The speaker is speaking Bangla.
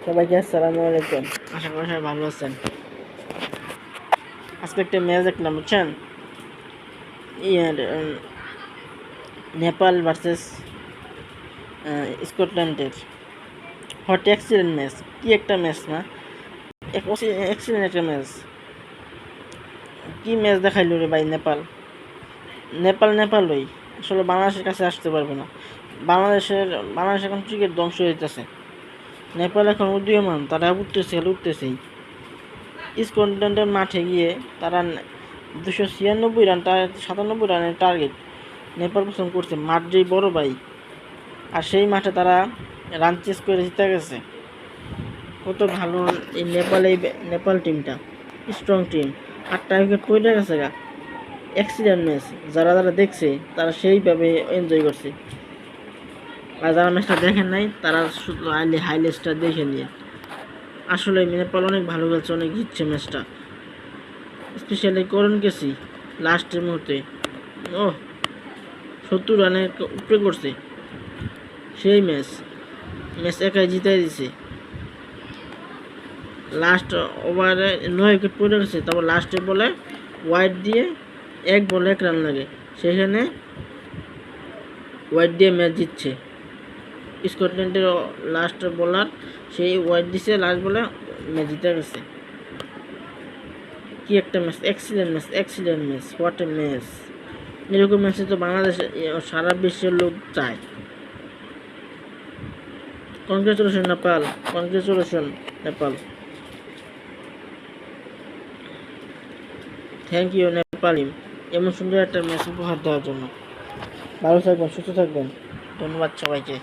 সবাইকে আসসালামু আলাইকুম। আশা করি সবাই ভালো আছেন। আজকে একটা ম্যাচ দেখলাম, বুঝছেন? ইয়ার নেপাল ভার্সেস স্কটল্যান্ডের হট এক্সিলেন্ট ম্যাচ। কি একটা ম্যাচ না, এক্সিলেন্ট একটা ম্যাচ। কি ম্যাচ দেখাইল রে ভাই! নেপালই আসলে বাংলাদেশের কাছে আসতে পারবে না। বাংলাদেশ এখন ক্রিকেট ধ্বংস হইতেছে। নেপাল এখন উদীয়মান, তারা উঠতেছেই। স্কটল্যান্ডের মাঠে গিয়ে তারা 296 রান, 97 রানের টার্গেট নেপাল পোষণ করছে। মাঠ যেই বড় ভাই, আর সেই মাঠে তারা রান চেস করে জিতে গেছে। কত ভালো এই নেপাল টিমটা, স্ট্রং টিম। 8টা উইকেট পড়ে গেছে গা। Excellent match. যারা দেখছে তারা সেইভাবে এনজয় করছে, আর যারা ম্যাচটা দেখেন নাই তারা শুধু হাইলাইটসটা দেখে নিয়ে। আসলে নেপাল অনেক ভালো খেলছে, অনেক জিতছে ম্যাচটা। স্পেশালি করণ গেছি লাস্টের মুহূর্তে 70 রানের উপরে করছে। সেই ম্যাচ একাই জিতাই দিছে। লাস্ট ওভারে 9 উইকেট পড়ে গেছে, তারপর লাস্টে বলে ওয়াইড দিয়ে 1 বলে 1 রান লাগে, সেখানে ওয়াইড দিয়ে ম্যাচ জিতছে। স্কটল্যান্ডের লাস্ট বোলার সেই ওয়াইড দিছে, লাস্ট বলে ম্যাচ জিতে গেছে। কি একটা match! Excellent match, what a match! এরকম ম্যাচে তো বাংলাদেশে সারা বিশ্বের লোক চায়। Congratulation Nepal. Thank you Nepal team, এমন সুন্দর একটা ম্যাচ উপহার দেওয়ার জন্য। ভালো থাকবেন, সুস্থ থাকবেন। ধন্যবাদ সবাইকে।